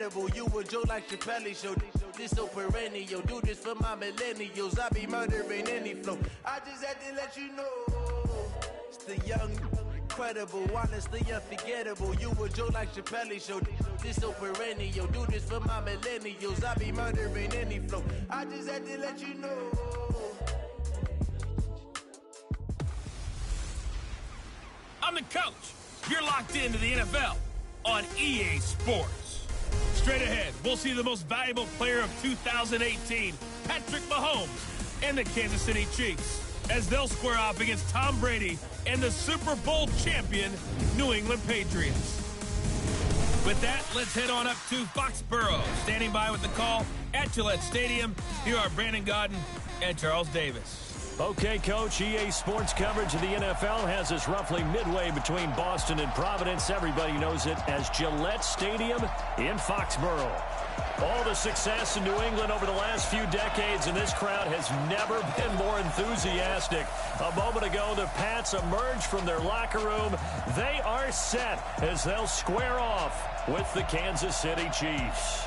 You a Joe like Chappelle show. This so perennial. Do this for my millennials. I be murdering any flow. I just had to let you know. It's the young, incredible, honestly unforgettable. You a Joe like Chappelle show. This so perennial. Do this for my millennials. I be murdering any flow. I just had to let you know. I'm the coach. You're locked into the NFL on EA Sports. Straight ahead, we'll see the most valuable player of 2018, Patrick Mahomes, and the Kansas City Chiefs, as they'll square off against Tom Brady and the Super Bowl champion, New England Patriots. With that, let's head on up to Foxborough. Standing by with the call at Gillette Stadium, here are Brandon Gaudin and Charles Davis. Okay, Coach, EA Sports coverage of the NFL has us roughly midway between Boston and Providence. Everybody knows it as Gillette Stadium in Foxborough. All the success in New England over the last few decades, and this crowd has never been more enthusiastic. A moment ago, the Pats emerged from their locker room. They are set as they'll square off with the Kansas City Chiefs.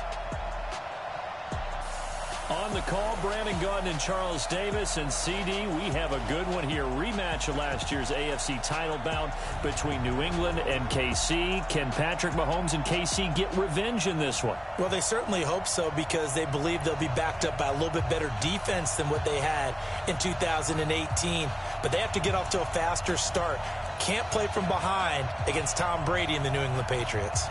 On the call, Brandon Gaudin and Charles Davis. And CD, we have a good one here. Rematch of last year's AFC title bout between New England and KC. Can Patrick Mahomes and KC get revenge in this one? Well, they certainly hope so, because they believe they'll be backed up by a little bit better defense than what they had in 2018. But they have to get off to a faster start. Can't play from behind against Tom Brady and the New England Patriots.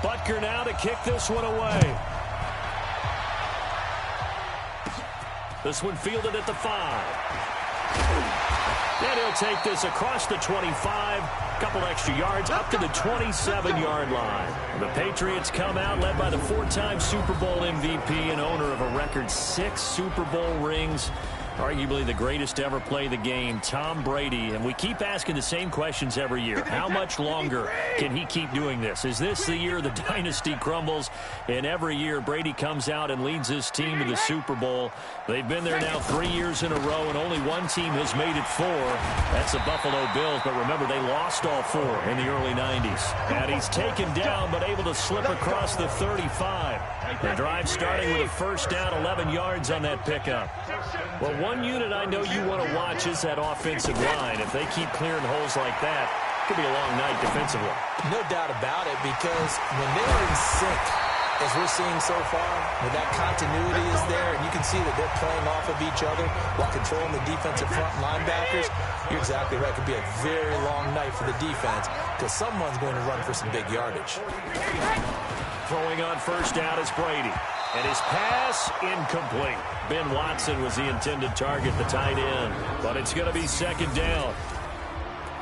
Butker now to kick this one away. This one fielded at the 5. And he'll take this across the 25. Couple extra yards up to the 27-yard line. The Patriots come out led by the 4-time Super Bowl MVP and owner of a record 6 Super Bowl rings. Arguably the greatest to ever play the game, Tom Brady. And we keep asking the same questions every year. How much longer can he keep doing this? Is this the year the dynasty crumbles? And every year, Brady comes out and leads his team to the Super Bowl. They've been there now 3 years in a row, and only one team has made it 4. That's the Buffalo Bills. But remember, they lost all 4 in the early 90s. And he's taken down, but able to slip across the 35. The drive starting with a first down, 11 yards on that pickup. Well, one unit I know you want to watch is that offensive line. If they keep clearing holes like that, it could be a long night defensively. No doubt about it, because when they're in sync, as we're seeing so far, where that continuity is there, and you can see that they're playing off of each other while controlling the defensive front linebackers, you're exactly right. It could be a very long night for the defense, because someone's going to run for some big yardage. Throwing on first down is Brady. And his pass incomplete. Ben Watson was the intended target, the tight end. But it's going to be second down.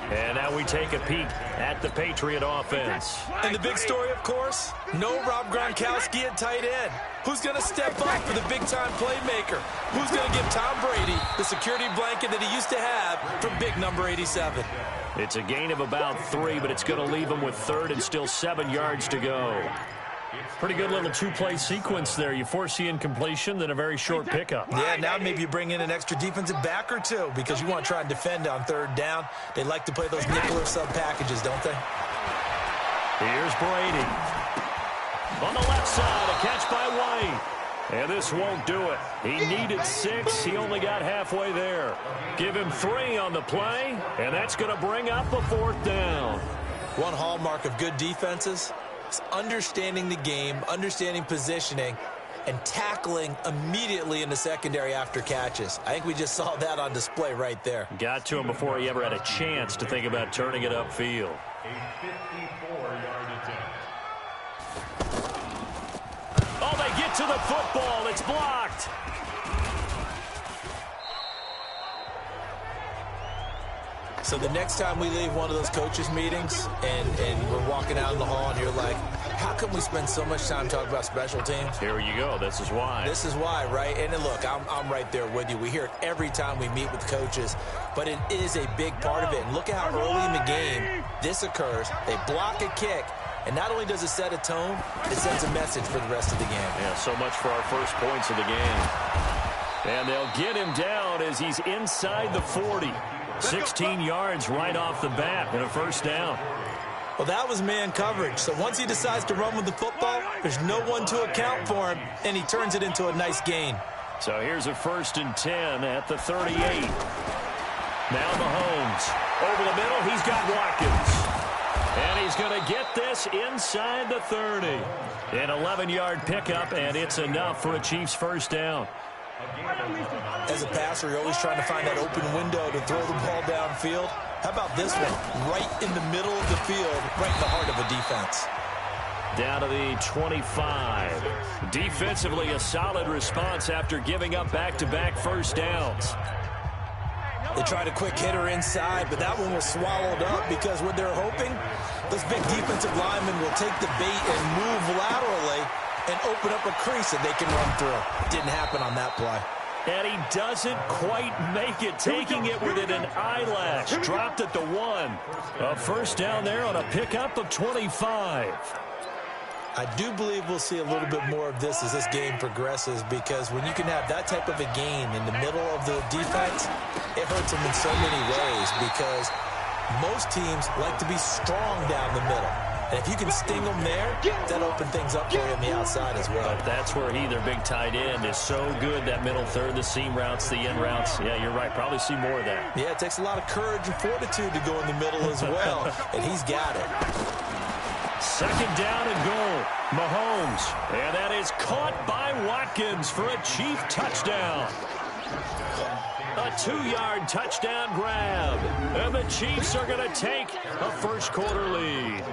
And now we take a peek at the Patriot offense. And the big story, of course, no Rob Gronkowski at tight end. Who's going to step up for the big-time playmaker? Who's going to give Tom Brady the security blanket that he used to have from big number 87? It's a gain of about 3, but it's going to leave him with 3rd and still 7 yards to go. Pretty good little 2-play sequence there. You force the incompletion, then a very short pickup. Yeah, now maybe you bring in an extra defensive back or 2, because you want to try and defend on 3rd down. They like to play those nickel or sub packages, don't they? Here's Brady. On the left side, a catch by White. And this won't do it. He needed 6. He only got halfway there. Give him 3 on the play, and that's going to bring up a 4th down. One hallmark of good defenses is understanding the game, understanding positioning, and tackling immediately in the secondary after catches. I think we just saw that on display right there. Got to him before he ever had a chance to think about turning it upfield. A 54-yard attempt. Oh, they get to the football. It's blocked. So the next time we leave one of those coaches' meetings and we're walking out in the hall and you're like, how come we spend so much time talking about special teams? Here you go. This is why. This is why, right? And look, I'm right there with you. We hear it every time we meet with coaches, but it is a big part of it. And look at how early in the game this occurs. They block a kick. And not only does it set a tone, it sends a message for the rest of the game. Yeah, so much for our first points of the game. And they'll get him down as he's inside the 40. 16 yards right off the bat and a first down. Well, that was man coverage. So once he decides to run with the football, there's no one to account for him, and he turns it into a nice gain. So here's a 1st and 10 at the 38. Now Mahomes. Over the middle, he's got Watkins. And he's going to get this inside the 30. An 11-yard pickup, and it's enough for a Chiefs first down. As a passer, you're always trying to find that open window to throw the ball downfield. How about this one? Right in the middle of the field, right in the heart of a defense. Down to the 25. Defensively, a solid response after giving up back-to-back first downs. They tried a quick hitter inside, but that one was swallowed up because what they're hoping, those big defensive linemen will take the bait and move laterally and open up a crease that they can run through. Didn't happen on that play. And he doesn't quite make it, taking it within an eyelash. Dropped at the 1. A first down there on a pickup of 25. I do believe we'll see a little bit more of this as this game progresses, because when you can have that type of a gain in the middle of the defense, it hurts them in so many ways, because most teams like to be strong down the middle. And if you can sting them there, that'll open things up for you on the outside as well. But that's where their big tight end, is so good, that middle third, the seam routes, the in routes. Yeah, you're right. Probably see more of that. Yeah, it takes a lot of courage and fortitude to go in the middle as well, and he's got it. 2nd down and goal. Mahomes. And that is caught by Watkins for a Chief touchdown. A 2-yard touchdown grab. And the Chiefs are going to take a first-quarter lead.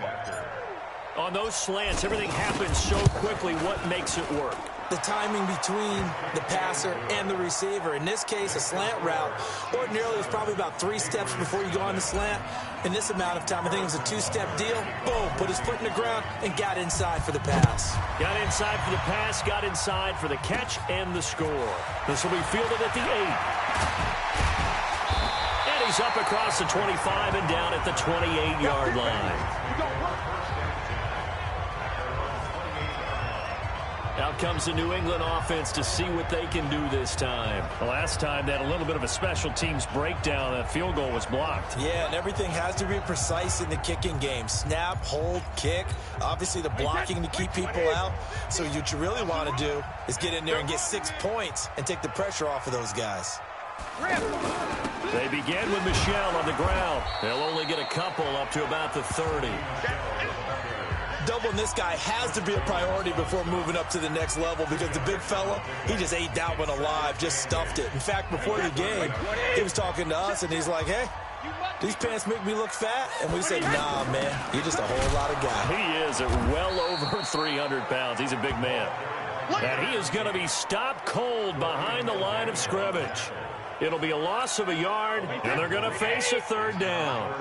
On those slants, everything happens so quickly. What makes it work? The timing between the passer and the receiver. In this case, a slant route. Ordinarily, it's probably about 3 steps before you go on the slant. In this amount of time, I think it was a 2-step deal. Boom, put his foot in the ground and got inside for the pass. Got inside for the pass, got inside for the catch and the score. This will be fielded at the 8. And he's up across the 25 and down at the 28-yard line. Out comes the New England offense to see what they can do this time. The last time they had a little bit of a special teams breakdown. That field goal was blocked. Yeah, and everything has to be precise in the kicking game. Snap, hold, kick. Obviously the blocking to keep people out. So what you really want to do is get in there and get 6 points and take the pressure off of those guys. They begin with Michel on the ground. They'll only get a couple up to about the 30. Doubling this guy has to be a priority before moving up to the next level, because the big fella, he just ate that one alive, just stuffed it. In fact, before the game, he was talking to us, and he's like, hey, these pants make me look fat? And we said, nah, man, you're just a whole lot of guy. He is at well over 300 pounds. He's a big man. And he is going to be stopped cold behind the line of scrimmage. It'll be a loss of a yard, and they're going to face a 3rd down.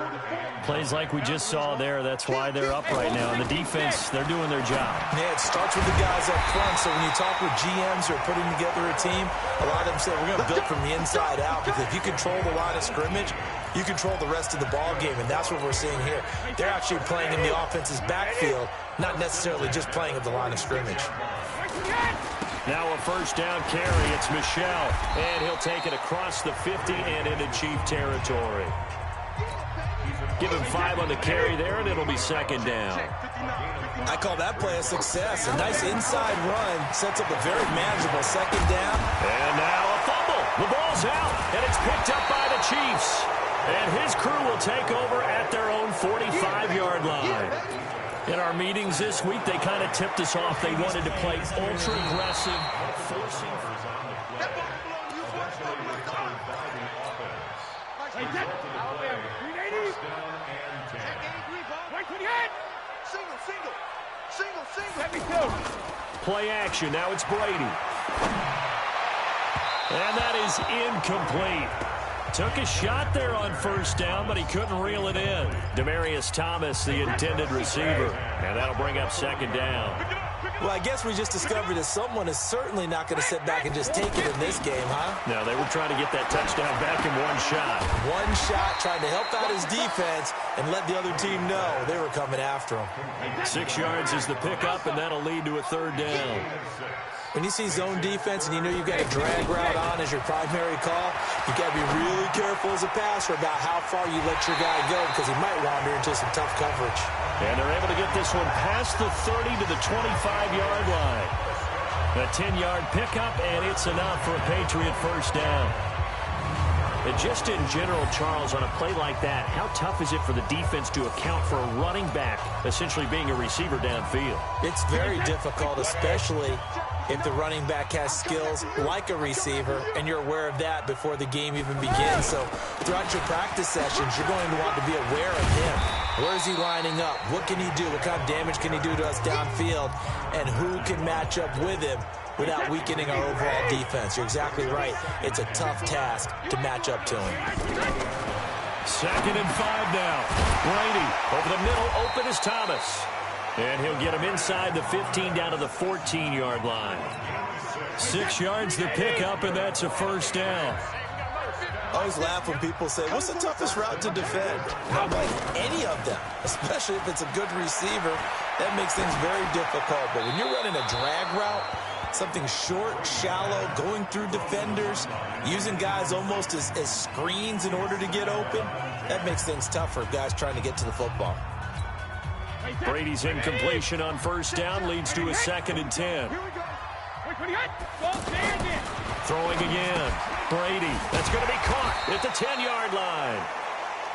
Plays like we just saw there. That's why they're up right now. And the defense, they're doing their job. Yeah, it starts with the guys up front. So when you talk with GMs who are putting together a team, a lot of them say we're going to build from the inside out, because if you control the line of scrimmage, you control the rest of the ball game, and that's what we're seeing here. They're actually playing in the offense's backfield, not necessarily just playing at the line of scrimmage. Now a first down carry. It's Michel, and he'll take it across the 50 and into Chief territory. Give him 5 on the carry there, and it'll be 2nd down. I call that play a success. A nice inside run sets up a very manageable 2nd down. And now a fumble. The ball's out, and it's picked up by the Chiefs. And his crew will take over at their own 45-yard line. In our meetings this week, they kind of tipped us off. They wanted to play ultra-aggressive, forcing. Play action. Now it's Brady. And that is incomplete. Took a shot there on first down, but he couldn't reel it in. Demaryius Thomas, the intended receiver. And that'll bring up 2nd down. Well, I guess we just discovered that someone is certainly not going to sit back and just take it in this game, huh? No, they were trying to get that touchdown back in one shot. One shot, trying to help out his defense and let the other team know they were coming after him. 6 yards is the pickup, and that'll lead to a 3rd down. When you see zone defense and you know you've got a drag route on as your primary call, you got to be really careful as a passer about how far you let your guy go because he might wander into some tough coverage. And they're able to get this one past the 30 to the 25-yard line. A 10-yard pickup, and it's enough for a Patriot first down. And just in general, Charles, on a play like that, how tough is it for the defense to account for a running back essentially being a receiver downfield? It's very difficult, especially if the running back has skills like a receiver, and you're aware of that before the game even begins. So throughout your practice sessions, you're going to want to be aware of him. Where is he lining up? What can he do? What kind of damage can he do to us downfield? And who can match up with him without weakening our overall defense? You're exactly right. It's a tough task to match up to him. 2nd and 5 now. Brady over the middle, open is Thomas. And he'll get him inside the 15 down to the 14-yard line. 6 yards the pickup, and that's a first down. I always laugh when people say, what's the toughest route to defend? Not like any of them, especially if it's a good receiver. That makes things very difficult. But when you're running a drag route, something short, shallow, going through defenders, using guys almost as screens in order to get open, that makes things tough for guys trying to get to the football. Brady's incompletion on first down leads to a 2nd and 10. Throwing again. Brady. That's going to be caught at the 10-yard line.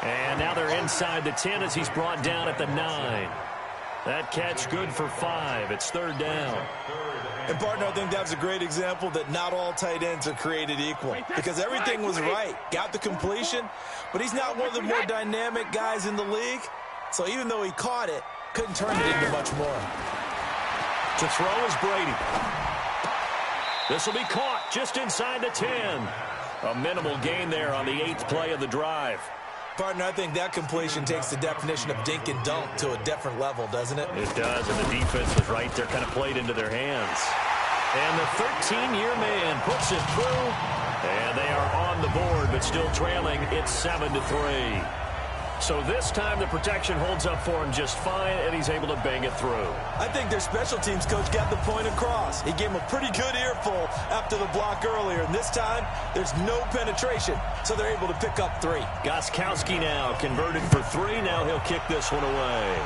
And now they're inside the 10 as he's brought down at the 9. That catch good for 5. It's 3rd down. And, partner, I think that was a great example that not all tight ends are created equal because everything was right. Got the completion, but he's not one of the more dynamic guys in the league. So even though he caught it, couldn't turn it into much more. To throw is Brady. This will be caught just inside the 10. A minimal gain there on the 8th play of the drive. Partner, I think that completion takes the definition of dink and dunk to a different level, doesn't it? It does, and the defense was right there, kind of played into their hands. And the 13-year man puts it through, and they are on the board, but still trailing. It's 7-3. So this time the protection holds up for him just fine, and he's able to bang it through. I think their special teams coach got the point across. He gave him a pretty good earful after the block earlier, and this time there's no penetration, so they're able to pick up 3. Gostkowski now converted for 3. Now he'll kick this one away.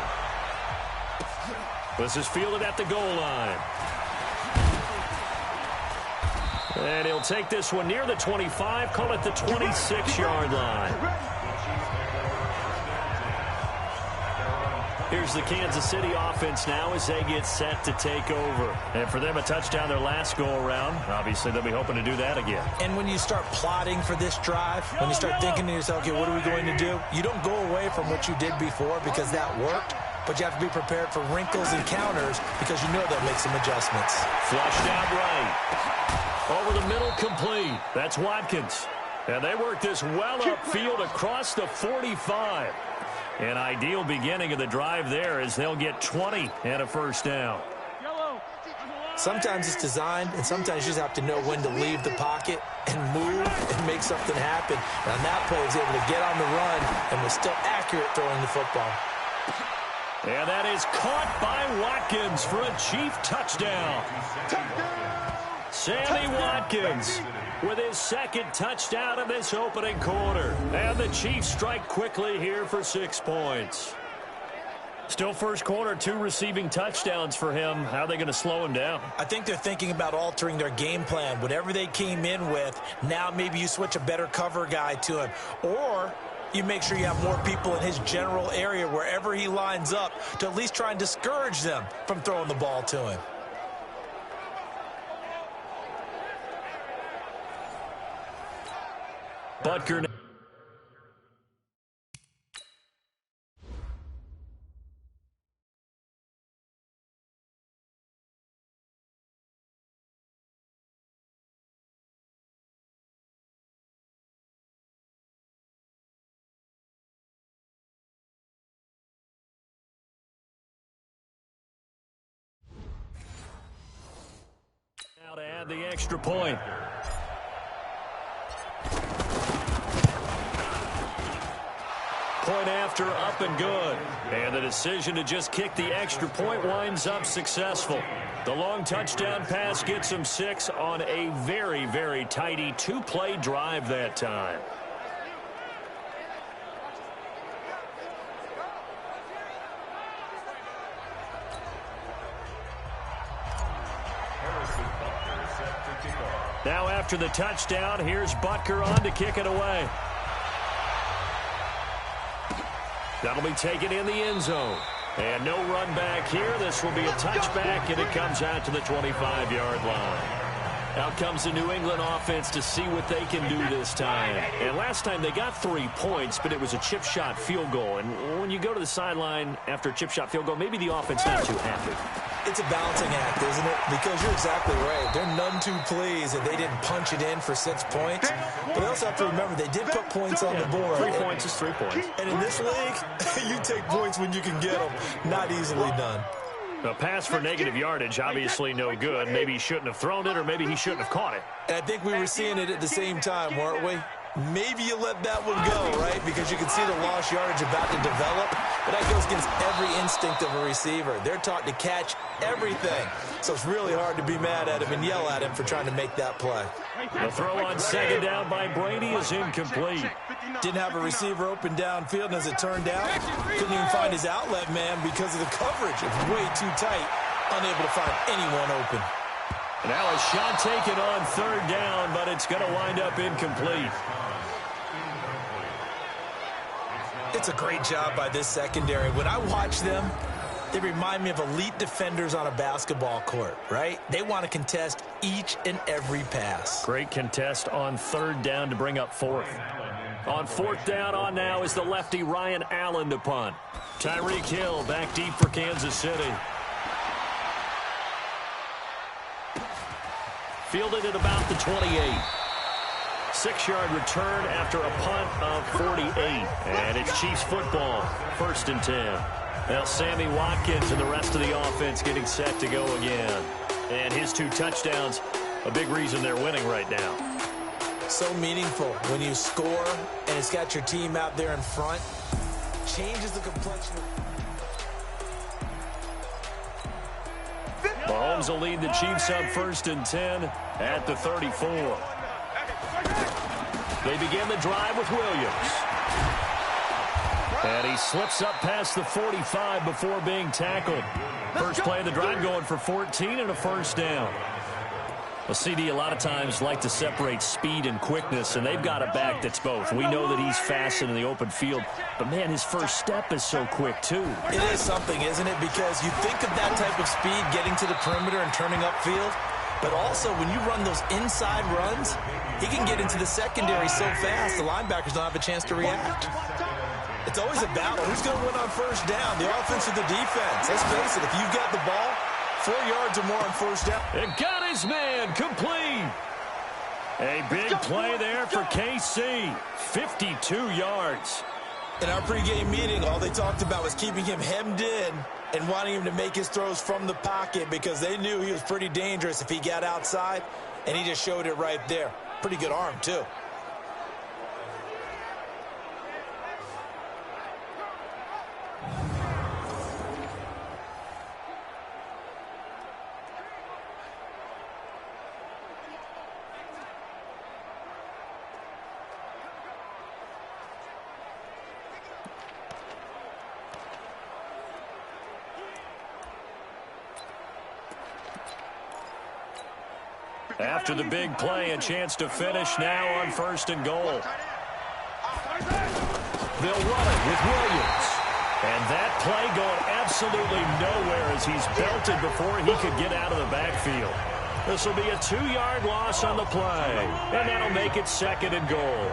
This is fielded at the goal line. And he'll take this one near the 25, call it the 26-yard line. Here's the Kansas City offense now as they get set to take over. And for them, a touchdown their last go-around. Obviously, they'll be hoping to do that again. And when you start plotting for this drive, when you start thinking to yourself, okay, what are we going to do? You don't go away from what you did before because that worked, but you have to be prepared for wrinkles and counters because you know they'll make some adjustments. Flushed out right. Over the middle, complete. That's Watkins. And they work this well upfield across the 45. An ideal beginning of the drive there as they'll get 20 and a first down. Sometimes it's designed, and sometimes you just have to know when to leave the pocket and move and make something happen. And on that play, he was able to get on the run and was still accurate throwing the football. And that is caught by Watkins for a Chief touchdown. Sammy Watkins with his 2nd touchdown of this opening quarter. And the Chiefs strike quickly here for 6 points. Still first quarter, 2 receiving touchdowns for him. How are they going to slow him down? I think they're thinking about altering their game plan. Whatever they came in with, now maybe you switch a better cover guy to him. Or you make sure you have more people in his general area wherever he lines up to at least try and discourage them from throwing the ball to him. Butker. Now to add the extra point. Point after. after, up and good. And the decision to just kick the extra point winds up successful. The long touchdown pass gets him 6 on a very, very tidy 2-play drive that time. Now after the touchdown, here's Butker on to kick it away. That'll be taken in the end zone. And no run back here. This will be a touchback, and it comes out to the 25-yard line. Out comes the New England offense to see what they can do this time. And last time they got 3 points, but it was a chip shot field goal. And when you go to the sideline after a chip shot field goal, maybe the offense not too happy. It's a balancing act, isn't it? Because you're exactly right. They're none too pleased that they didn't punch it in for 6 points. But they also have to remember they did put points on the board. 3 points is 3 points. And in this league, you take points when you can get them. Not easily done. A pass for negative yardage, obviously no good. Maybe he shouldn't have thrown it, or maybe he shouldn't have caught it. And I think we were seeing it at the same time, weren't we? Maybe you let that one go, right? Because you can see the lost yardage about to develop. But that goes against every instinct of a receiver. They're taught to catch everything. So it's really hard to be mad at him and yell at him for trying to make that play. The throw on second down by Brady is incomplete. Didn't have a receiver open downfield, and as it turned out, couldn't even find his outlet man because of the coverage. It was way too tight, unable to find anyone open. Now a shot taken on third down, but it's going to wind up incomplete. It's a great job by this secondary. When I watch them, they remind me of elite defenders on a basketball court, right? They want to contest each and every pass. Great contest on third down to bring up fourth. On fourth down on now is the lefty Ryan Allen to punt. Tyreek Hill back deep for Kansas City. Fielded at about the 28. 6-yard return after a punt of 48. And it's Chiefs football. 1st and 10. Now Sammy Watkins and the rest of the offense getting set to go again. And his 2 touchdowns, a big reason they're winning right now. So meaningful when you score and it's got your team out there in front. Changes the complexion. Mahomes will lead the Chiefs up 1st and 10 at the 34. They begin the drive with Williams. And he slips up past the 45 before being tackled. First play of the drive going for 14 and a 1st down. Well, CD, a lot of times like to separate speed and quickness, and they've got a back that's both. We know that he's fast in the open field, but, man, his first step is so quick, too. It is something, isn't it? Because you think of that type of speed getting to the perimeter and turning upfield, but also when you run those inside runs, he can get into the secondary so fast the linebackers don't have a chance to react. It's always a battle. Who's going to win on 1st down, the offense or the defense? Let's face it, if you've got the ball, 4 yards or more on 1st down. It got his man complete. A big play there for KC. 52 yards. In our pregame meeting, all they talked about was keeping him hemmed in and wanting him to make his throws from the pocket because they knew he was pretty dangerous if he got outside, and he just showed it right there. Pretty good arm, too. After the big play, a chance to finish now on 1st and goal. They'll run it with Williams. And that play going absolutely nowhere as he's belted before he could get out of the backfield. This will be a 2-yard loss on the play. And that'll make it 2nd and goal.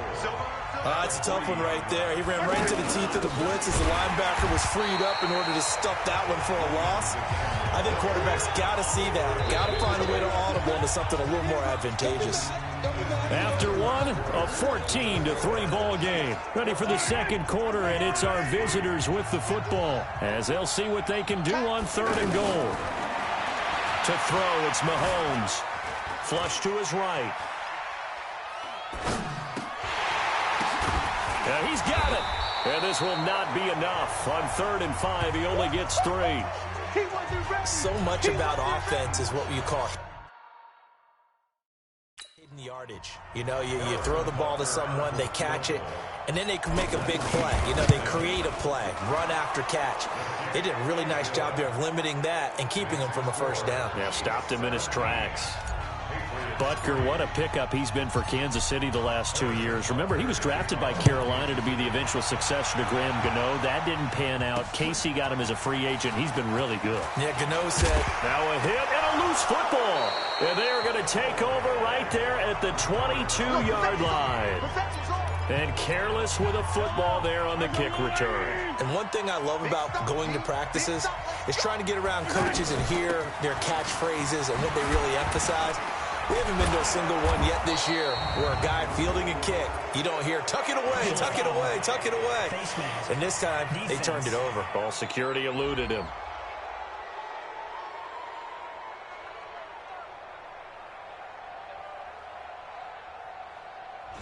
It's a tough one right there. He ran right into the teeth of the blitz as the linebacker was freed up in order to stuff that one for a loss. I think quarterbacks got to see that. Got to find a way to audible into something a little more advantageous. After one, a 14-3 ball game. Ready for the 2nd quarter, and it's our visitors with the football as they'll see what they can do on 3rd and goal. To throw, it's Mahomes. Flush to his right. Yeah, he's got it. And this will not be enough. On 3rd and 5, he only gets 3. So much about offense is what you call hidden yardage. You know, you throw the ball to someone, they catch it, and then they can make a big play. You know, they create a play, run after catch. They did a really nice job there of limiting that and keeping him from a first down. Yeah, stopped him in his tracks. Butker, what a pickup he's been for Kansas City the last 2 years. Remember, he was drafted by Carolina to be the eventual successor to Graham Gano. That didn't pan out. Casey got him as a free agent. He's been really good. Yeah, Gano said. Now a hit and a loose football. And they are going to take over right there at the 22-yard line. And careless with a football there on the kick return. And one thing I love about going to practices is trying to get around coaches and hear their catchphrases and what they really emphasize. We haven't been to a single one yet this year where a guy fielding a kick, you don't hear, tuck it away, tuck it away, tuck it away. And this time, they turned it over. Ball security eluded him.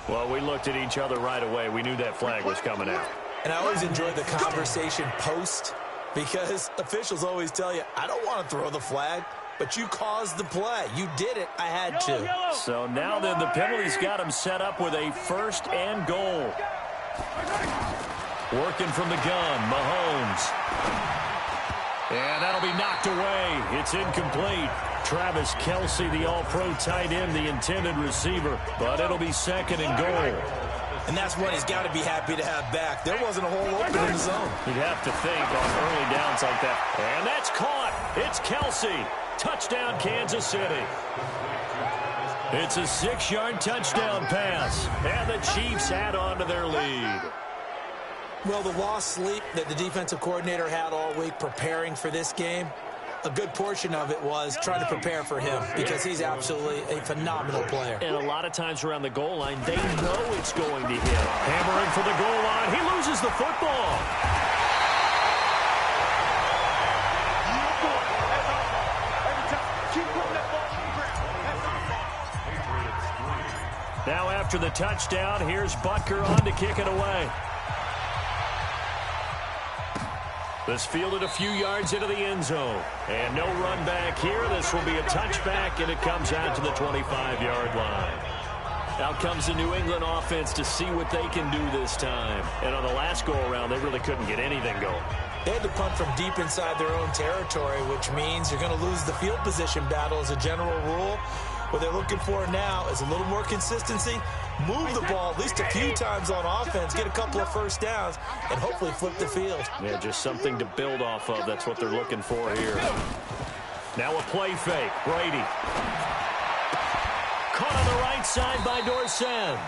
Well, we looked at each other right away. We knew that flag was coming out. And I always enjoy the conversation post because officials always tell you, I don't want to throw the flag. But you caused the play. You did it. I had to. So now then the penalty's got him set up with a 1st and goal. Working from the gun, Mahomes. And that'll be knocked away. It's incomplete. Travis Kelce, the all-pro tight end, the intended receiver. But it'll be 2nd and goal. And that's one he's got to be happy to have back. There wasn't a hole open in the zone. You'd have to think on early downs like that. And that's caught. It's Kelce. Touchdown, Kansas City. It's a 6-yard touchdown pass. And the Chiefs add on to their lead. Well, the lost sleep that the defensive coordinator had all week preparing for this game, a good portion of it was trying to prepare for him because he's absolutely a phenomenal player. And a lot of times around the goal line, they know it's going to hit. Hammering for the goal line. He loses the football. Now after the touchdown, here's Butker on to kick it away. This fielded a few yards into the end zone. And no run back here. This will be a touchback, and it comes out to the 25-yard line. Out comes the New England offense to see what they can do this time. And on the last go-around, they really couldn't get anything going. They had to punt from deep inside their own territory, which means you're going to lose the field position battle as a general rule. What they're looking for now is a little more consistency, move the ball at least a few times on offense, get a couple of first downs, and hopefully flip the field. Yeah, just something to build off of. That's what they're looking for here. Now a play fake. Brady. Caught on the right side by Dorsett.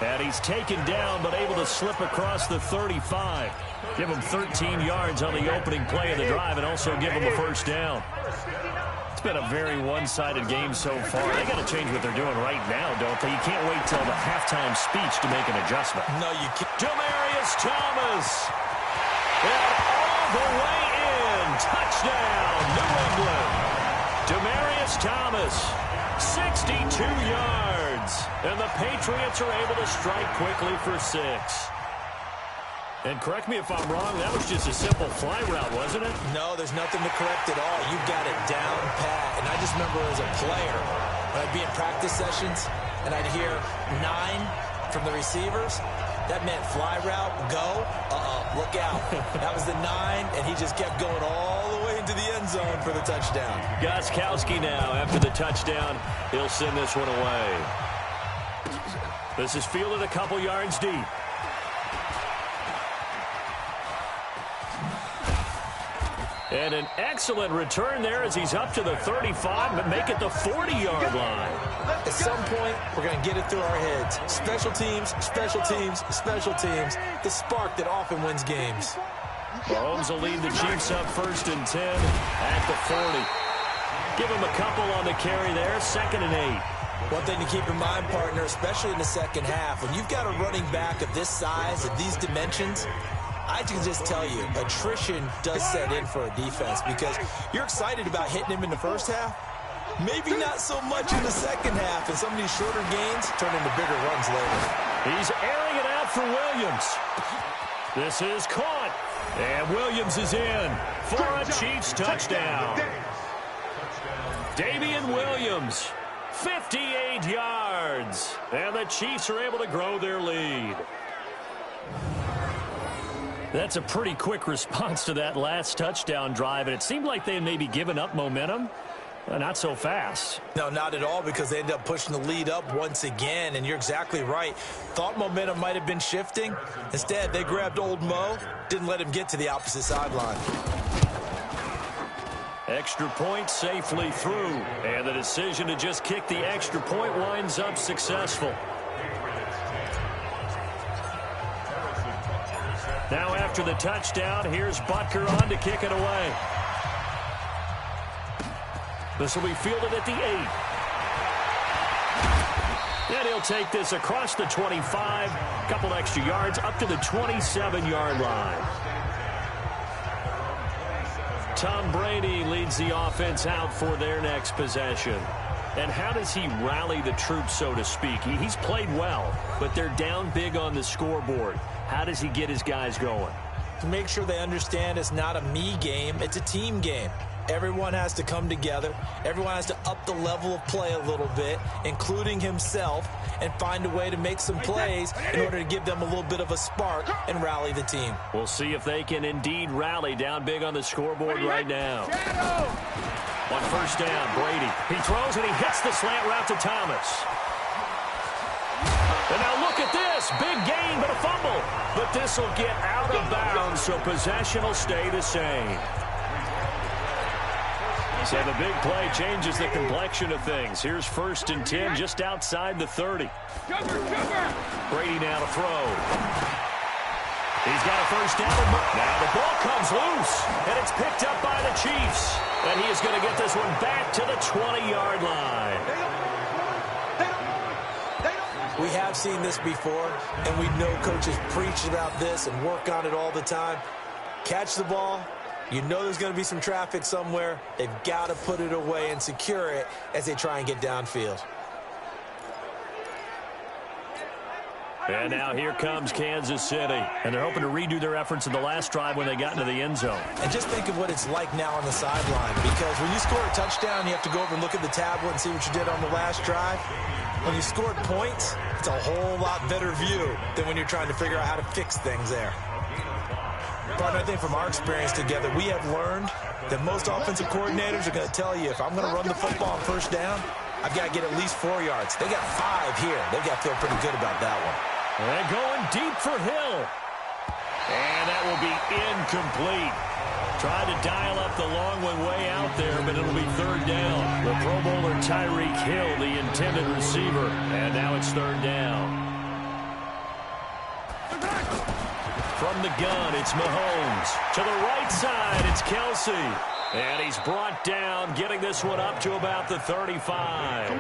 And he's taken down but able to slip across the 35. Give him 13 yards on the opening play of the drive and also give him a first down. It's been a very one-sided game so far. They got to change what they're doing right now, don't they? You can't wait till the halftime speech to make an adjustment. No, you can't. Demaryius Thomas. And all the way in. Touchdown, New England. Demaryius Thomas, 62 yards. And the Patriots are able to strike quickly for 6. And correct me if I'm wrong, that was just a simple fly route, wasn't it? No, there's nothing to correct at all. You got it down pat. And I just remember as a player, when I'd be in practice sessions, and I'd hear 9 from the receivers, that meant fly route, go, look out. That was the 9, and he just kept going all the way into the end zone for the touchdown. Gostkowski now, after the touchdown, he'll send this one away. This is fielded a couple yards deep. And an excellent return there as he's up to the 35, but make it the 40-yard line. At some point, we're going to get it through our heads. Special teams, special teams, special teams. The spark that often wins games. Mahomes will lead the Chiefs up 1st and 10 at the 40. Give him a couple on the carry there, 2nd and 8. One thing to keep in mind, partner, especially in the second half, when you've got a running back of this size, of these dimensions, I can just tell you, attrition does set in for a defense because you're excited about hitting him in the first half. Maybe not so much in the second half, and some of these shorter gains turn into bigger runs later. He's airing it out for Williams. This is caught. And Williams is in for a Chiefs touchdown. Damian Williams, 58 yards. And the Chiefs are able to grow their lead. That's a pretty quick response to that last touchdown drive, and it seemed like they had maybe given up momentum. Not so fast. No, not at all, because they ended up pushing the lead up once again, and you're exactly right. Thought momentum might have been shifting. Instead, they grabbed old Mo, didn't let him get to the opposite sideline. Extra point safely through, and the decision to just kick the extra point winds up successful. Now after the touchdown, here's Butker on to kick it away. This will be fielded at the 8. And he'll take this across the 25, couple extra yards up to the 27-yard line. Tom Brady leads the offense out for their next possession. And how does he rally the troops, so to speak? He's played well, but they're down big on the scoreboard. How does he get his guys going? To make sure they understand it's not a me game, it's a team game. Everyone has to come together. Everyone has to up the level of play a little bit, including himself, and find a way to make some plays in order to give them a little bit of a spark and rally the team. We'll see if they can indeed rally down big on the scoreboard right now. On first down, Brady. He throws and he hits the slant route to Thomas. And now look at this. Big gain, but a fumble. But this will get out of bounds, so possession will stay the same. So the big play changes the complexion of things. Here's 1st and 10 just outside the 30. Brady now to throw. He's got a first down. Now the ball comes loose, and it's picked up by the Chiefs. And he is going to get this one back to the 20-yard line. We have seen this before, and we know coaches preach about this and work on it all the time. Catch the ball. You know there's going to be some traffic somewhere. They've got to put it away and secure it as they try and get downfield. And now here comes Kansas City. And they're hoping to redo their efforts in the last drive when they got into the end zone. And just think of what it's like now on the sideline, because when you score a touchdown, you have to go over and look at the tablet and see what you did on the last drive. When you scored points, it's a whole lot better view than when you're trying to figure out how to fix things there. But I think from our experience together, we have learned that most offensive coordinators are going to tell you, if I'm going to run the football on first down, I've got to get at least 4 yards. They got 5 here. They've got to feel pretty good about that one. And going deep for Hill. And that will be incomplete. Tried to dial up the long one way out there, but it'll be 3rd down. The Pro Bowler Tyreek Hill, the intended receiver. And now it's 3rd down. From the gun, it's Mahomes. To the right side, it's Kelsey. And he's brought down, getting this one up to about the 35.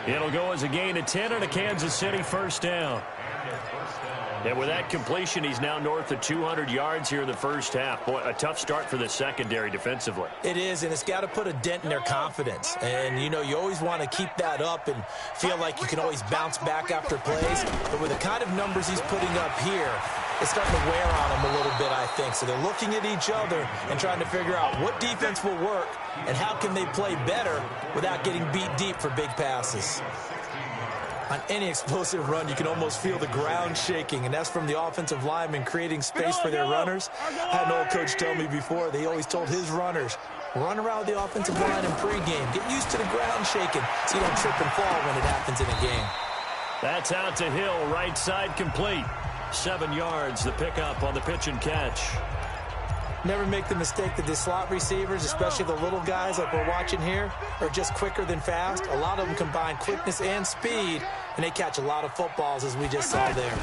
It'll go as a gain of 10 and a Kansas City 1st down. And with that completion, he's now north of 200 yards here in the first half. Boy, a tough start for the secondary defensively. It is, and it's got to put a dent in their confidence. And, you know, you always want to keep that up and feel like you can always bounce back after plays. But with the kind of numbers he's putting up here, it's starting to wear on them a little bit, I think. So they're looking at each other and trying to figure out what defense will work and how can they play better without getting beat deep for big passes. On any explosive run, you can almost feel the ground shaking, and that's from the offensive linemen creating space for their runners. I had an old coach tell me before, they always told his runners, run around the offensive line in pregame. Get used to the ground shaking so you don't trip and fall when it happens in a game. That's out to Hill, right side complete. 7 yards, the pickup on the pitch and catch. Never make the mistake that the slot receivers, especially the little guys like we're watching here, are just quicker than fast. A lot of them combine quickness and speed, and they catch a lot of footballs, as we just saw there.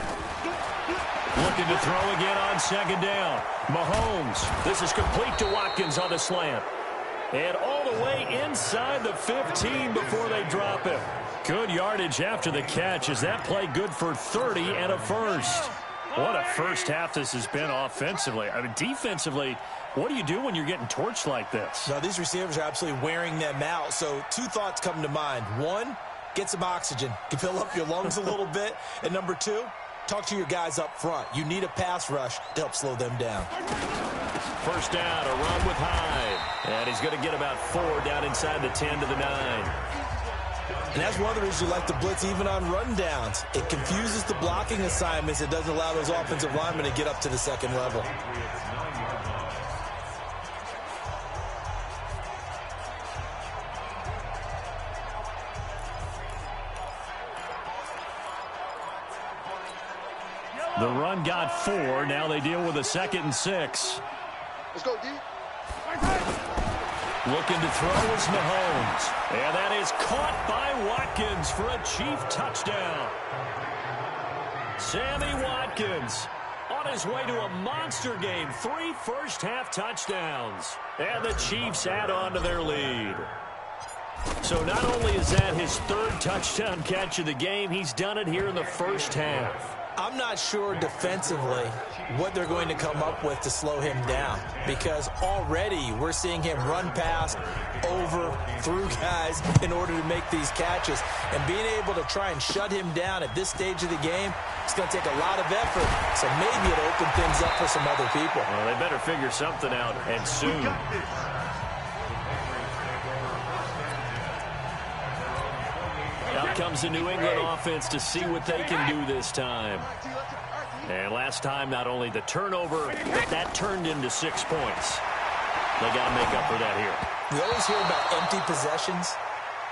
Looking to throw again on 2nd down. Mahomes. This is complete to Watkins on the slant. And all the way inside the 15 before they drop him. Good yardage after the catch. Is that play good for 30 and a first? What a first half this has been offensively. I mean, defensively, what do you do when you're getting torched like this? Now, these receivers are absolutely wearing them out. So 2 thoughts come to mind. 1, get some oxygen. You fill up your lungs a little bit. And number 2, talk to your guys up front. You need a pass rush to help slow them down. First down, a run with Hyde. And he's going to get about 4 down inside the 10 to the 9. And that's one of the reasons you like to blitz even on rundowns. It confuses the blocking assignments. It doesn't allow those offensive linemen to get up to the second level. The run got 4. Now they deal with a 2nd and 6. Let's go, D. Looking to throw is Mahomes. And that is caught by Watkins for a Chief touchdown. Sammy Watkins on his way to a monster game. 3 first-half touchdowns. And the Chiefs add on to their lead. So not only is that his 3rd touchdown catch of the game, he's done it here in the first half. I'm not sure defensively what they're going to come up with to slow him down, because already we're seeing him run past, over, through guys in order to make these catches. And being able to try and shut him down at this stage of the game, it's going to take a lot of effort. So maybe it'll open things up for some other people. Well, they better figure something out, and soon. Out comes the New England offense to see what they can do this time. And last time, not only the turnover, but that turned into 6 points. They got to make up for that here. We always hear about empty possessions,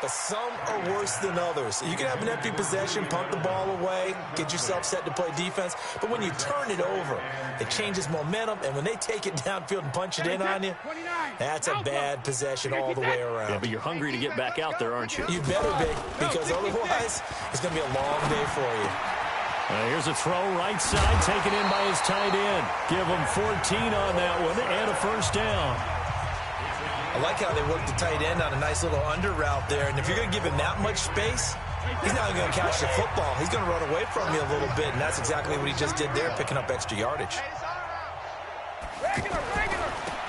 but some are worse than others. You can have an empty possession, punt the ball away, get yourself set to play defense, but when you turn it over, it changes momentum, and when they take it downfield and punch it in on you, that's a bad possession all the way around. Yeah, but you're hungry to get back out there, aren't you? You better be, because otherwise, it's going to be a long day for you. Here's a throw right side, taken in by his tight end. Give him 14 on that one, and a first down. I like how they work the tight end on a nice little under route there. And if you're going to give him that much space, he's not going to catch the football. He's going to run away from you a little bit, and that's exactly what he just did there, picking up extra yardage.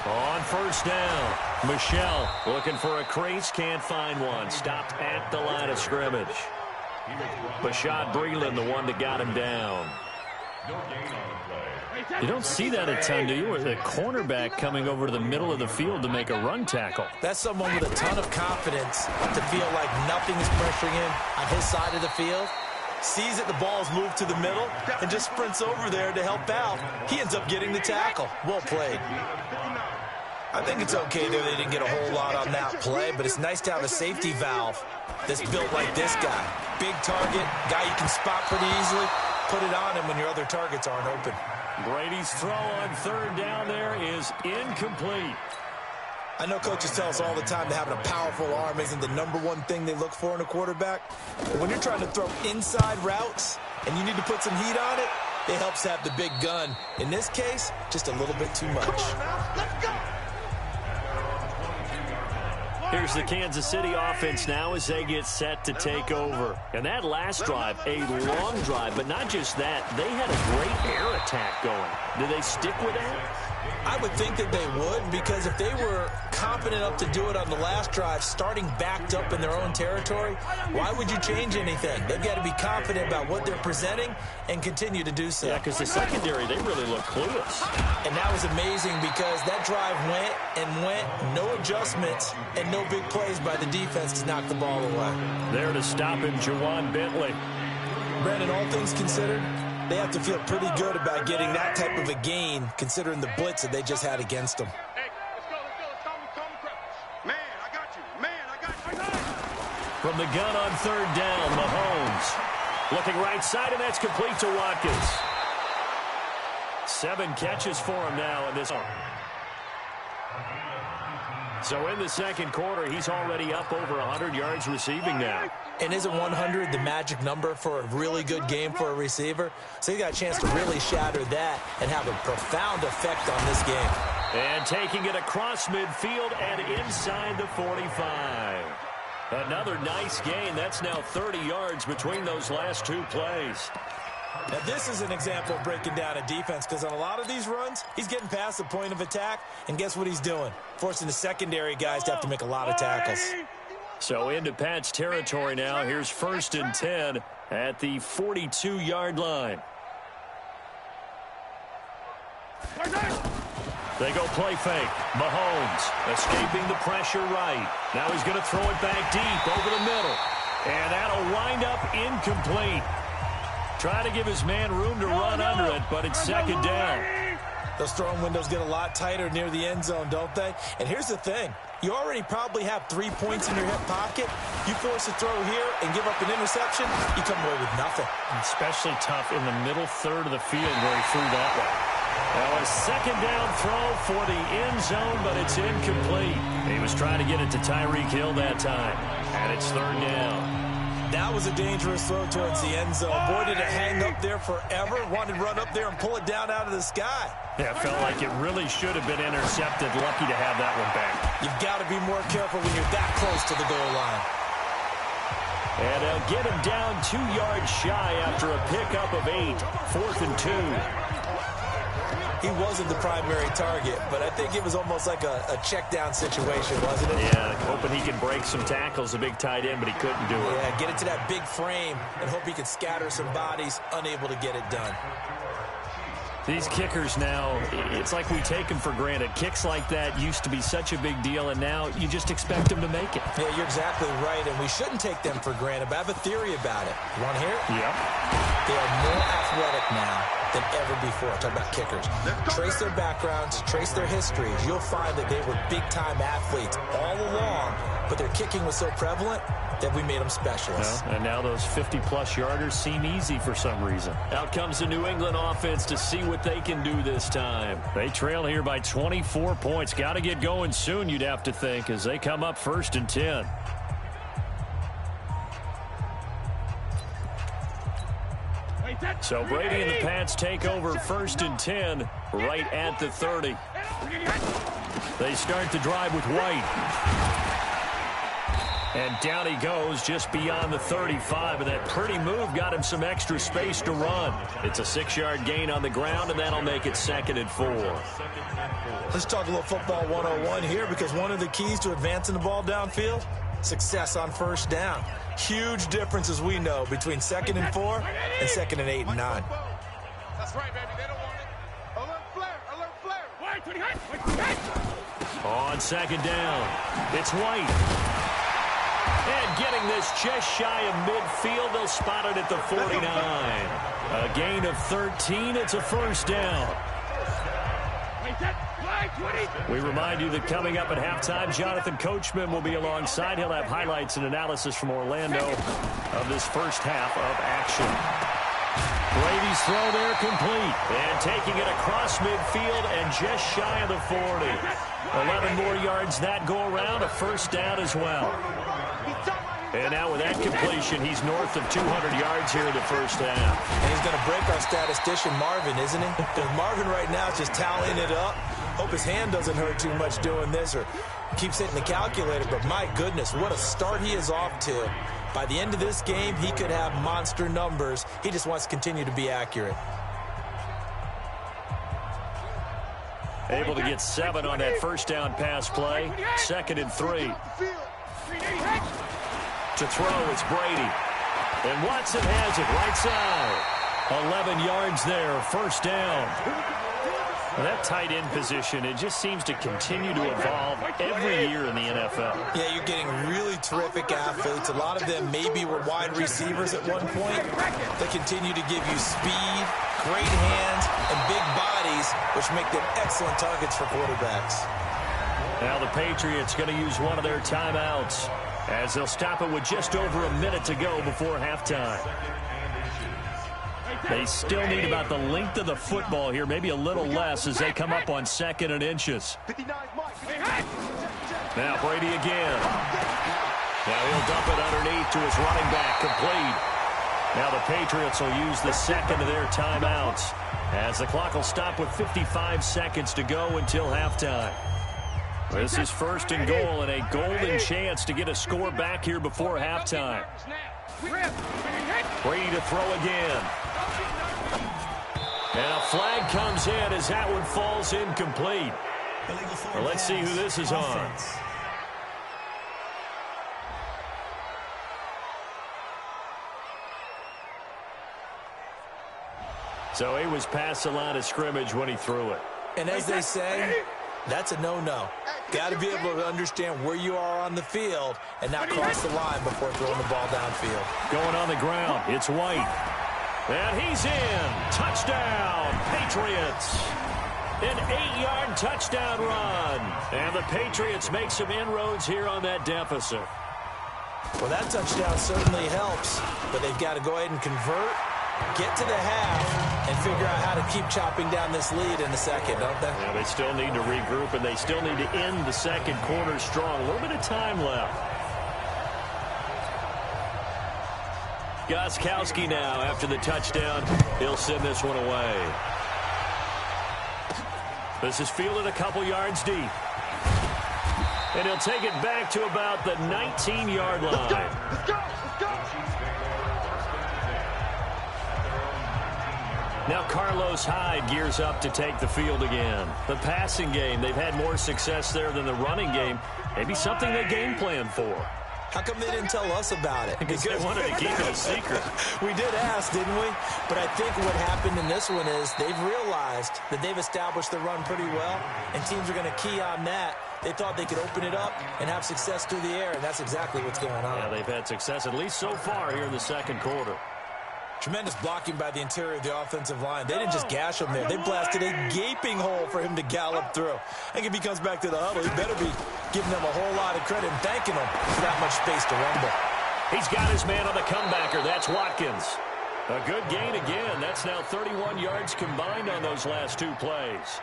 On first down, Michelle looking for a crease, can't find one. Stopped at the line of scrimmage. Bashad Breeland, the one that got him down. You don't see that a ton, do you? With a cornerback coming over to the middle of the field to make a run tackle. That's someone with a ton of confidence to feel like nothing is pressuring him on his side of the field. Sees that the ball's moved to the middle and just sprints over there to help out. He ends up getting the tackle. Well played. I think it's okay there they didn't get a whole lot on that play, but it's nice to have a safety valve that's built like this guy. Big target, guy you can spot pretty easily. Put it on him when your other targets aren't open. Brady's throw on third down there is incomplete. I know coaches tell us all the time that having a powerful arm isn't the #1 thing they look for in a quarterback. But when you're trying to throw inside routes and you need to put some heat on it, it helps have the big gun. In this case, just a little bit too much. Come on now, let's go. Here's the Kansas City offense now as they get set to take over. And that last drive, a long drive, but not just that. They had a great air attack going. Do they stick with that? I would think that they would, because if they were confident enough to do it on the last drive, starting backed up in their own territory, why would you change anything? They've got to be confident about what they're presenting and continue to do so. Yeah, because the secondary, they really look clueless. And that was amazing because that drive went and went, no adjustments, and no big plays by the defense to knock the ball away. There to stop him, Jawan Bentley. Brandon, all things considered, they have to feel pretty good about getting that type of a gain, considering the blitz that they just had against them. Hey, let's go. Man, I got you. Man, I got you. From the gun on third down, Mahomes. Looking right side, and that's complete to Watkins. 7 catches for him now in this one. So in the second quarter, he's already up over 100 yards receiving now. And isn't 100 the magic number for a really good game for a receiver? So he got a chance to really shatter that and have a profound effect on this game. And taking it across midfield and inside the 45. Another nice gain. That's now 30 yards between those last 2 plays. Now, this is an example of breaking down a defense, because on a lot of these runs, he's getting past the point of attack, and guess what he's doing? Forcing the secondary guys to have to make a lot of tackles. So into Pat's territory now. Here's 1st and 10 at the 42-yard line. They go play fake. Mahomes escaping the pressure right. Now he's going to throw it back deep over the middle. And that'll wind up incomplete. Trying to give his man room to run under it, but it's second down. Those throwing windows get a lot tighter near the end zone, don't they? And here's the thing. You already probably have 3 points in your hip pocket. You force a throw here and give up an interception, you come away with nothing. Especially tough in the middle third of the field where he threw that one. Now a second down throw for the end zone, but it's incomplete. He was trying to get it to Tyreek Hill that time. And it's third down. That was a dangerous throw towards the end zone. Boy, did it hang up there forever. Wanted to run up there and pull it down out of the sky. Yeah, it felt like it really should have been intercepted. Lucky to have that one back. You've got to be more careful when you're that close to the goal line. And they'll get him down 2 yards shy after a pickup of 8. 4th and 2. He wasn't the primary target, but I think it was almost like a check down situation, wasn't it? Yeah, hoping he could break some tackles, a big tight end, but he couldn't do it. Yeah, get it to that big frame and hope he could scatter some bodies, unable to get it done. These kickers now, it's like we take them for granted. Kicks like that used to be such a big deal, and now you just expect them to make it. Yeah, you're exactly right, and we shouldn't take them for granted, but I have a theory about it. You want to hear it? Yep. They are more athletic now than ever before. Talk about kickers. Trace their backgrounds, trace their histories. You'll find that they were big-time athletes all along, but their kicking was so prevalent that we made them specialists. Well, and now those 50-plus yarders seem easy for some reason. Out comes the New England offense to see what they can do this time. They trail here by 24 points. Got to get going soon, you'd have to think, as they come up 1st and 10. So Brady and the Pats take over 1st and 10 right at the 30. They start the drive with White. And down he goes just beyond the 35, and that pretty move got him some extra space to run. It's a 6-yard gain on the ground, and that'll make it 2nd and 4. Let's talk a little football 101 here, because one of the keys to advancing the ball downfield, success on 1st down. Huge difference, as we know, between 2nd and 4 and 2nd and 8 and 9. That's right, baby. They don't want it. Alert flare. Alert flare. On 2nd down, it's White. And getting this just shy of midfield, they'll spot it at the 49. A gain of 13, it's a 1st down. We remind you that coming up at halftime, Jonathan Coachman will be alongside. He'll have highlights and analysis from Orlando of this first half of action. Brady's throw there complete. And taking it across midfield and just shy of the 40. 11 more yards that go around, a 1st down as well. And now with that completion, he's north of 200 yards here in the 1st half. And he's going to break our statistician Marvin, isn't he? Because Marvin right now is just tallying it up. Hope his hand doesn't hurt too much doing this or keeps hitting the calculator. But my goodness, what a start he is off to. By the end of this game, he could have monster numbers. He just wants to continue to be accurate. Able to get 7 on that 1st down pass play. 2nd and 3. To throw, it's Brady. And Watson has it right side. 11 yards there, 1st down. Well, that tight end position, it just seems to continue to evolve every year in the NFL. Yeah, you're getting really terrific athletes. A lot of them maybe were wide receivers at one point. They continue to give you speed, great hands, and big bodies, which make them excellent targets for quarterbacks. Now the Patriots going to use one of their timeouts as they'll stop it with just over a minute to go before halftime. They still need about the length of the football here, maybe a little less as they come up on 2nd and inches. Now Brady again. Now he'll dump it underneath to his running back, complete. Now the Patriots will use the 2nd of their timeouts as the clock will stop with 55 seconds to go until halftime. This is 1st and goal and a golden chance to get a score back here before halftime. Brady to throw again. And a flag comes in as that one falls incomplete. Well, let's see who this is on. So he was past the line of scrimmage when he threw it. And as they say, that's a no-no. Got to be able to understand where you are on the field and not cross the line before throwing the ball downfield. Going on the ground, it's White. And he's in. Touchdown, Patriots. An 8-yard touchdown run. And the Patriots make some inroads here on that deficit. Well, that touchdown certainly helps, but they've got to go ahead and convert, get to the half, and figure out how to keep chopping down this lead in the second, don't they? Yeah, they still need to regroup, and they still need to end the second quarter strong. A little bit of time left. Gostkowski now after the touchdown. He'll send this one away. This is fielded a couple yards deep. And he'll take it back to about the 19-yard line. Let's go! Let's go! Let's go! Now Carlos Hyde gears up to take the field again. The passing game, they've had more success there than the running game. Maybe something they game planned for. How come they didn't tell us about it? Because they wanted to keep it a secret. We did ask, didn't we? But I think what happened in this one is they've realized that they've established the run pretty well, and teams are going to key on that. They thought they could open it up and have success through the air, and that's exactly what's going on. Yeah, they've had success, at least so far here in the second quarter. Tremendous blocking by the interior of the offensive line. They didn't just gash him there. They blasted a gaping hole for him to gallop through. I think if he comes back to the huddle, he better be giving them a whole lot of credit and thanking them for that much space to rumble. He's got his man on the comebacker. That's Watkins. A good gain again. That's now 31 yards combined on those last two plays.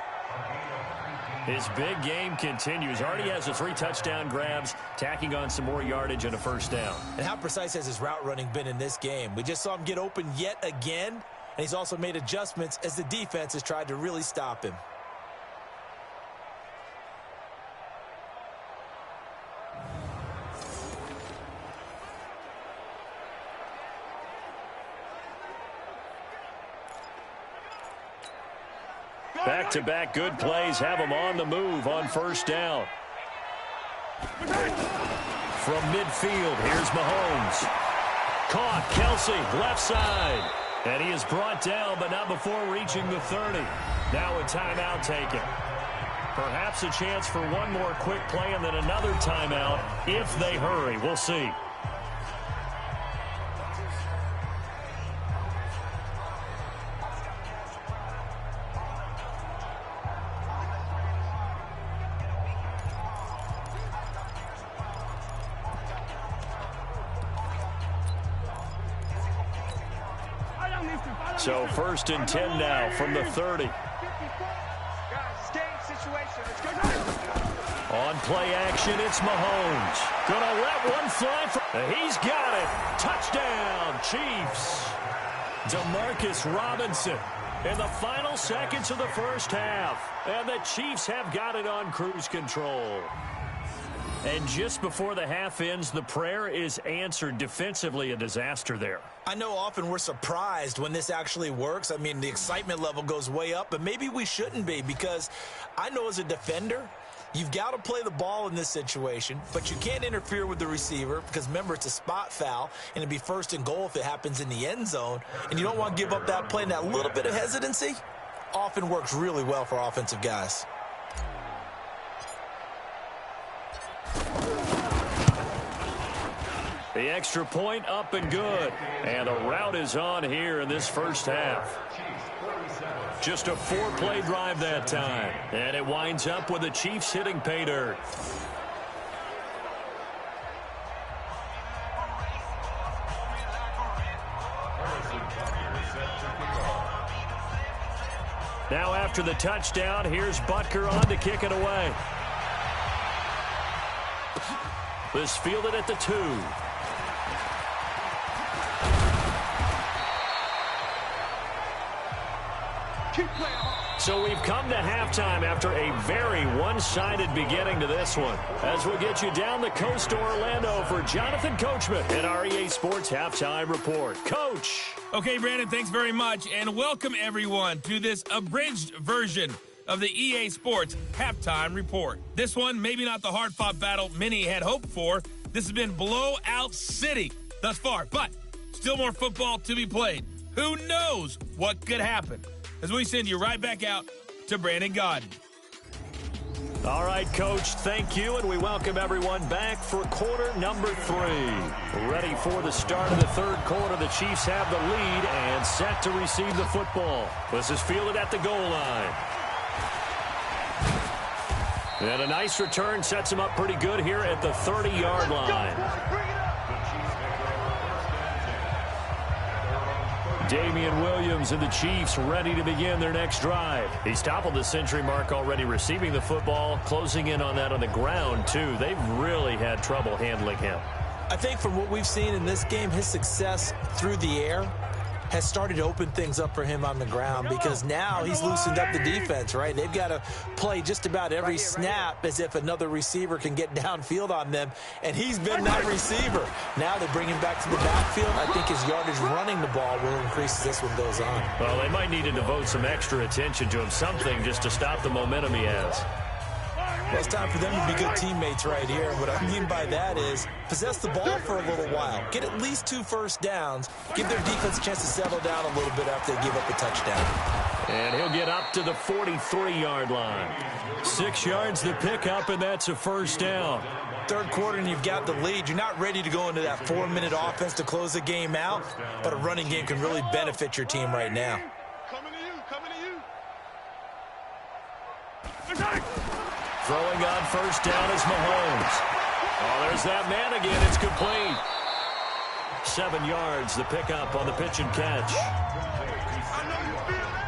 His big game continues. Already has the 3 touchdown grabs, tacking on some more yardage and a first down. And how precise has his route running been in this game? We just saw him get open yet again, and he's also made adjustments as the defense has tried to really stop him. Back-to-back good plays have him on the move on first down. From midfield, here's Mahomes. Caught, Kelsey, left side. And he is brought down, but not before reaching the 30. Now a timeout taken. Perhaps a chance for one more quick play and then another timeout if they hurry. We'll see. So 1st and 10 now from the 30. On play action, it's Mahomes. Gonna let one fly. He's got it. Touchdown, Chiefs. Demarcus Robinson in the final seconds of the first half. And the Chiefs have got it on cruise control. And just before the half ends, the prayer is answered. Defensively, a disaster there. I know often we're surprised when this actually works. I mean, the excitement level goes way up, but maybe we shouldn't be, because I know as a defender, you've got to play the ball in this situation, but you can't interfere with the receiver because, remember, it's a spot foul, and it'd be 1st and goal if it happens in the end zone, and you don't want to give up that play, and that little bit of hesitancy often works really well for offensive guys. The extra point up and good. And the route is on here in this first half. Just a 4-play drive that time. And it winds up with the Chiefs hitting pay dirt. Now after the touchdown, here's Butker on to kick it away. This fielded at the 2. So we've come to halftime after a very one-sided beginning to this one. As we'll get you down the coast to Orlando for Jonathan Coachman in our EA Sports Halftime Report. Coach. Okay, Brandon, thanks very much. And welcome, everyone, to this abridged version of the EA Sports Halftime Report. This one, maybe not the hard-fought battle many had hoped for. This has been blowout city thus far, but still more football to be played. Who knows what could happen? As we send you right back out to Brandon Gaudin. All right, Coach, thank you, and we welcome everyone back for quarter number 3. Ready for the start of the third quarter. The Chiefs have the lead and set to receive the football. This is fielded at the goal line. And a nice return sets him up pretty good here at the 30-yard line. Damian Williams and the Chiefs ready to begin their next drive. He's toppled the century mark already receiving the football, closing in on that on the ground, too. They've really had trouble handling him. I think from what we've seen in this game, his success through the air has started to open things up for him on the ground because now he's loosened up the defense, right? They've got to play just about every snap as if another receiver can get downfield on them, and he's been that receiver. Now they bring him back to the backfield. I think his yardage running the ball will increase as this one goes on. Well, they might need to devote some extra attention to him, something just to stop the momentum he has. Well, it's time for them to be good teammates right here. What I mean by that is possess the ball for a little while. Get at least 2 first downs. Give their defense a chance to settle down a little bit after they give up a touchdown. And he'll get up to the 43-yard line. 6 yards to pick up, and that's a first down. Third quarter, and you've got the lead. You're not ready to go into that 4-minute offense to close the game out, but a running game can really benefit your team right now. Coming to you, coming to you. Throwing on first down is Mahomes. Oh, there's that man again. It's complete. 7 yards, the pickup on the pitch and catch. I know you feel that.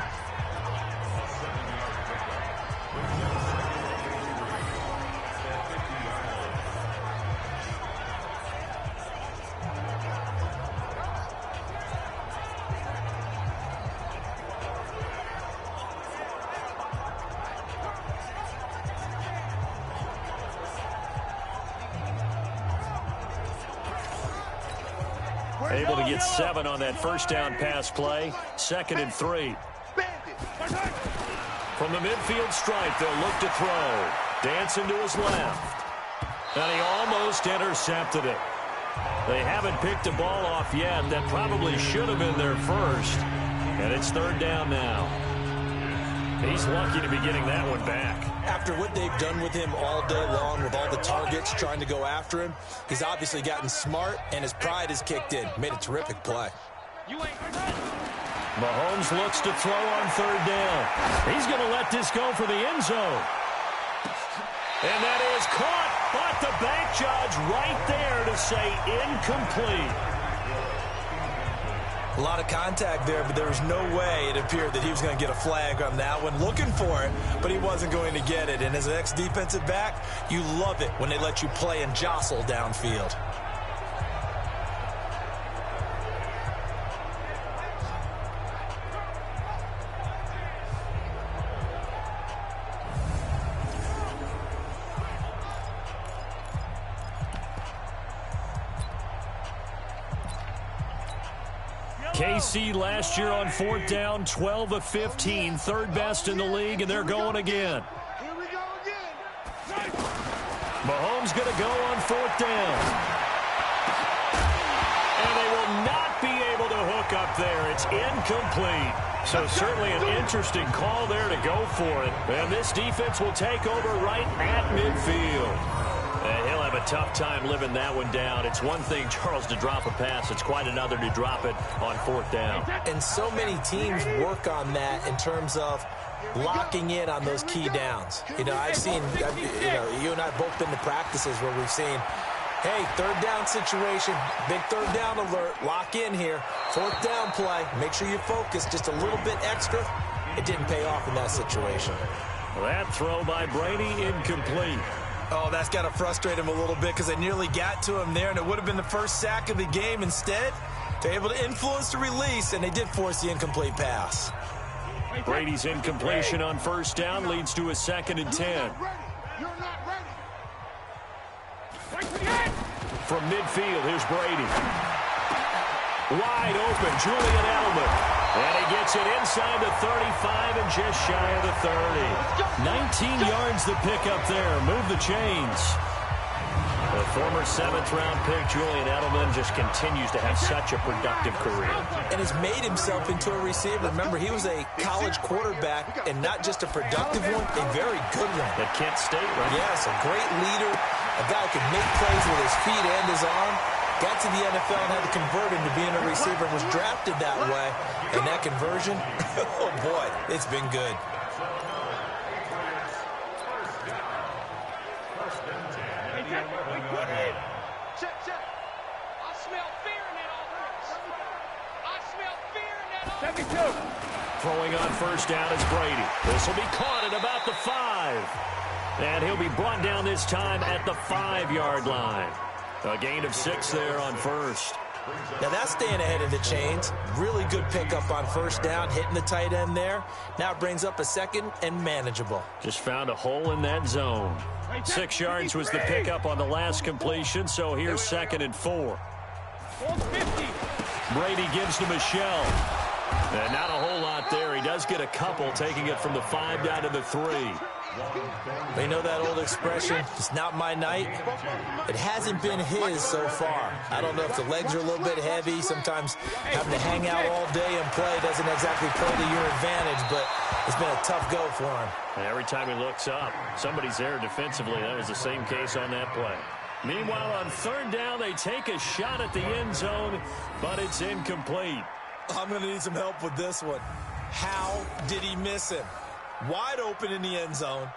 Able to get 7 on that first down pass play. 2nd and 3. From the midfield stripe, they'll look to throw. Dancing to his left. And he almost intercepted it. They haven't picked a ball off yet. That probably should have been their first. And it's 3rd down now. He's lucky to be getting that one back. After what they've done with him all day long with all the targets trying to go after him, he's obviously gotten smart, and his pride has kicked in. Made a terrific play. Mahomes looks to throw on 3rd down. He's going to let this go for the end zone. And that is caught, but the bank judge right there to say incomplete. A lot of contact there, but there was no way it appeared that he was going to get a flag on that one. Looking for it, but he wasn't going to get it. And as an ex-defensive back, you love it when they let you play and jostle downfield. KC last year on 4th down, 12 of 15, 3rd best in the league, and they're going again. Here we go again. Mahomes going to go on 4th down. And they will not be able to hook up there. It's incomplete. So certainly an interesting call there to go for it. And this defense will take over right at midfield. And he'll have a tough time living that one down. It's one thing, Charles, to drop a pass. It's quite another to drop it on 4th down. And so many teams work on that in terms of locking in on those key downs. You know, I've seen, you and I have both been to practices where we've seen, hey, 3rd down situation, big 3rd down alert, lock in here, 4th down play, make sure you focus just a little bit extra. It didn't pay off in that situation. That throw by Brady incomplete. Oh, that's got to frustrate him a little bit because they nearly got to him there, and it would have been the first sack of the game. Instead, they're able to influence the release, and they did force the incomplete pass. Brady's incompletion on 1st down leads to a 2nd and 10. You're not ready. From midfield, here's Brady. Wide open, Julian Edelman. And he gets it inside the 35 and just shy of the 30. 19 yards to pick up there. Move the chains. The former 7th-round pick, Julian Edelman, just continues to have such a productive career. And has made himself into a receiver. Remember, he was a college quarterback, and not just a productive one, a very good one. At Kent State, right? Yes, a great leader, a guy who can make plays with his feet and his arm. Got to the NFL and had to convert into being a receiver and was drafted that way. And that conversion, oh boy, it's been good. Check. I smell fear in that offense. I smell fear in that offense. Throwing on first down is Brady. This will be caught at about the 5. And he'll be brought down this time at the 5-yard line. A gain of 6 there on first. Now that's staying ahead of the chains. Really good pickup on first down, hitting the tight end there. Now it brings up a second and manageable. Just found a hole in that zone. 6 yards was the pickup on the last completion, so here's 2nd and 4. Brady gives to Michelle. And not a whole lot there. He does get a couple, taking it from the 5 down to the 3. They know that old expression, it's not my night. It hasn't been his so far. I don't know if the legs are a little bit heavy. Sometimes having to hang out all day and play doesn't exactly play to your advantage, but it's been a tough go for him. And every time he looks up, somebody's there defensively. That was the same case on that play. Meanwhile, on 3rd down, they take a shot at the end zone, but it's incomplete. I'm going to need some help with this one. How did he miss him? Wide open in the end zone.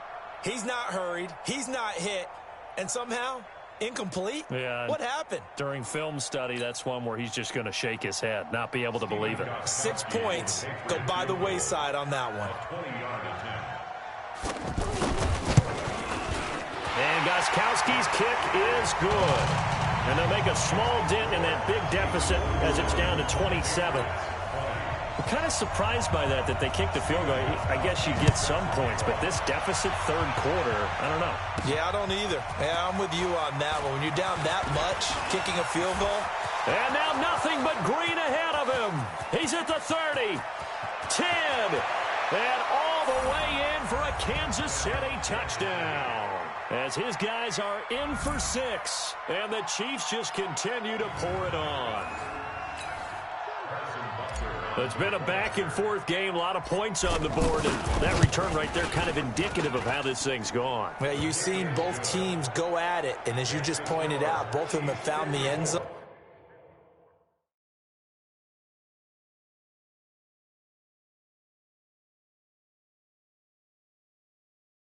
He's not hurried. He's not hit. And somehow, incomplete? Yeah. What happened? During film study, that's one where he's just going to shake his head, not be able to believe it. 6 points go by the wayside on that one. And Gostkowski's kick is good. And they'll make a small dent in that big deficit as it's down to 27. I'm kind of surprised by that they kicked the field goal. I guess you get some points, but this deficit 3rd quarter, I don't know. Yeah, I don't either. Yeah, I'm with you on that one. When you're down that much, kicking a field goal. And now nothing but green ahead of him. He's at the 30, 10, and all the way in for a Kansas City touchdown. As his guys are in for 6, and the Chiefs just continue to pour it on. It's been a back-and-forth game, a lot of points on the board, and that return right there kind of indicative of how this thing's gone. Well, you've seen both teams go at it, and as you just pointed out, both of them have found the end zone.